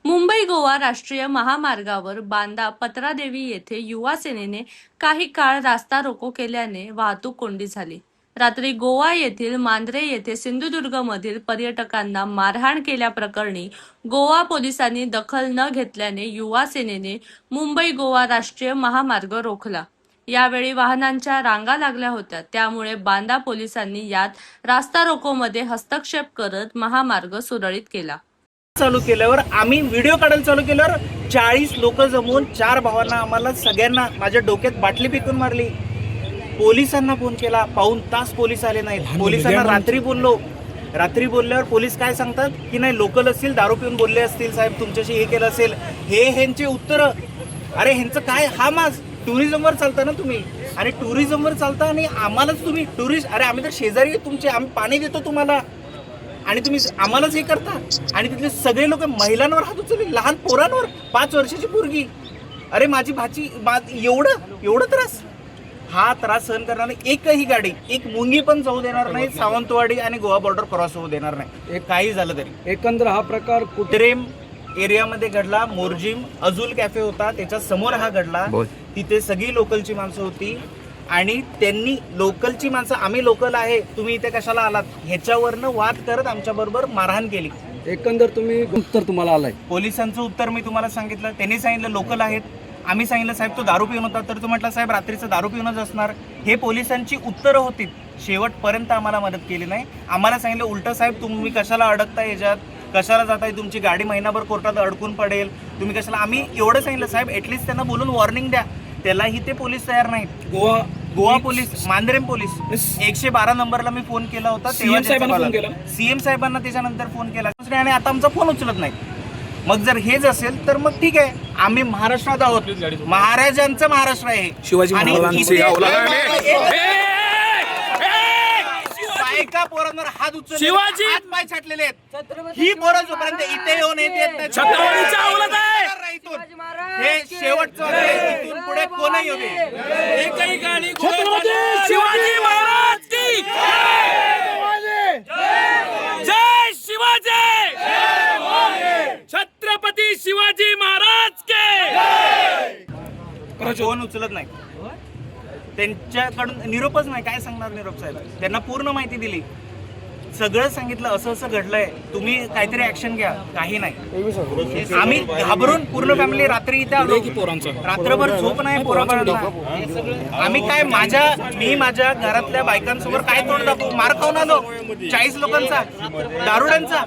मुंबई गोवा राष्ट्रीय महामार्गावर बांदा पत्रादेवी येथे युवा सेनेने काही काळ रास्ता रोको केल्याने वाहतूक कोंडी झाली। रात्री गोवा येथील मांद्रे येथे सिंधुदुर्गमधील पर्यटकांना मारहाण केल्याप्रकरणी गोवा पोलिसांनी दखल न घेतल्याने युवा सेनेने मुंबई गोवा राष्ट्रीय महामार्ग रोखला। यावेळी वाहनांच्या रांगा लागल्या होत्या, त्यामुळे बांदा पोलिसांनी यात रास्ता रोकोमध्ये हस्तक्षेप करत महामार्ग सुरळीत केला। चालू केल्यावर आम्ही व्हिडिओ काढायला चालू केल्यावर 40 लोक जमून 4 भावांना आम्हाला सगळ्यांना माझ्या डोक्यात बाटली फेकून मारली। पोलिसांना फोन केला, पाऊण तास पोलीस आले नाहीत। पोलिसांना रात्री बोलल्यावर पोलीस काय सांगतात की नाही लोकल असतील, दारू पिऊन बोलले असतील, साहेब तुमच्याशी हे केलं असेल, हे ह्यांचे उत्तर। अरे ह्यांचं काय, हा माज टुरिझमवर चालता ना तुम्ही, आणि टुरिझमवर चालता आणि आम्हालाच तुम्ही टुरिस्ट, अरे आम्ही तर शेजारी तुमचे, आम्ही पाणी देतो तुम्हाला आणि तुम्ही आम्हालाच हे करता। आणि तिथले सगळे लोक महिलांवर हात उचलले, लहान पोरांवर, 5 वर्षाची पोरगी। अरे माझी भाची, एवढं त्रास, हा त्रास सहन करणार नाही एकही गाडी, एक मुंगी पण जाऊ देणार नाही, सावंतवाडी आणि गोवा बॉर्डर क्रॉस होऊ देणार नाही, काही झालं तरी। एकंदर हा प्रकार कुत्रेम एरियामध्ये घडला। मोरजिम अजूल कॅफे होता, त्याच्या समोर हा घडला। तिथे सगळी लोकलची माणसं होती आणि त्यांनी लोकलची माणसं, आम्ही लोकल आहे, तुम्ही इथे कशाला आलात, ह्याच्यावरनं वाद करत आमच्या बरोबर मारहाण केली। एकंदर उत्तर तुम्हाला आलंय, पोलिसांचं उत्तर मी तुम्हाला सांगितलं। त्यांनी सांगितलं लोकल आहेत, आम्ही सांगितलं साहेब तो दारू पिऊन होता, तर तो म्हटला साहेब रात्रीचं दारू पिऊनच असणार। हे पोलिसांची उत्तरं होती, शेवटपर्यंत आम्हाला मदत केली नाही। आम्हाला सांगितलं उलट साहेब तुम्ही कशाला अडकता, याच्यात कशाला जाताय, तुमची गाडी महिनाभर कोर्टात अडकून पडेल, तुम्ही कशाला। आम्ही एवढं सांगितलं साहेब ॲटलिस्ट त्यांना बोलून वॉर्निंग द्या, त्यालाही ते पोलीस तयार नाहीत। गोवा पोलीस, मांद्रेम पोलीस 112 नंबरला मी फोन केला होता, सीएम साहेबांना त्याच्यानंतर फोन केला आणि आता आमचा फोन उचलत नाही। मग जर हेच असेल तर मग ठीक आहे, आम्ही महाराष्ट्रात आहोत, महाराजांचं महाराष्ट्र आहे, शिवाजी बायका पोरांवर हात उचलले, शिवाजी हात पाय छाटलेले आहेत। ही पोरं जोपर्यंत इथे येऊन येत हे शेवटचं इथून पुढे कोणही येऊ दे, एकही गाडी शिवाजी महाराज की जय, शिवाजी छत्रपती शिवाजी महाराज के। फोन उचलत नाही, त्यांच्याकडून निरोपच नाही, काय सांगणार निरोप साहेब, त्यांना पूर्ण माहिती दिली, सगळं सांगितलं असं असं घडलंय, तुम्ही काहीतरी ऍक्शन घ्या, काही नाही। आम्ही घाबरून पूर्ण फॅमिली रात्री इथे आलो, रात्रभर झोप नाही पोराबाळांना। आम्ही काय, मी माझ्या घरातल्या बायकांसमोर काय तोंड दाखवू, मार खाऊन आलो 40 लोकांचा, दारुड्यांचा।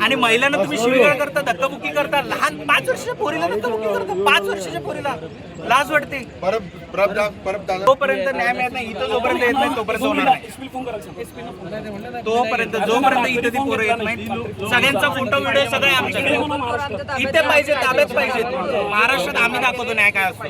आणि महिलांना तुम्ही शिवीगाळ करता, धक्काबुक्की करता, लहान 5 वर्षाच्या पोरीला धक्काबुक्की करता, 5 वर्षाच्या पोरीला लाज वाटते। तोपर्यंत न्याय मिळत नाही, इथं जोपर्यंत येत नाही तोपर्यंत होणार नाही, तोपर्यंत जोपर्यंत इथे ती पोरं येत नाही, सगळ्यांचा फोटो व्हिडिओ सगळे आमच्याकडे इथे पाहिजे, ताब्यात पाहिजेत। महाराष्ट्रात आम्ही दाखवतो न्याय काय असतो।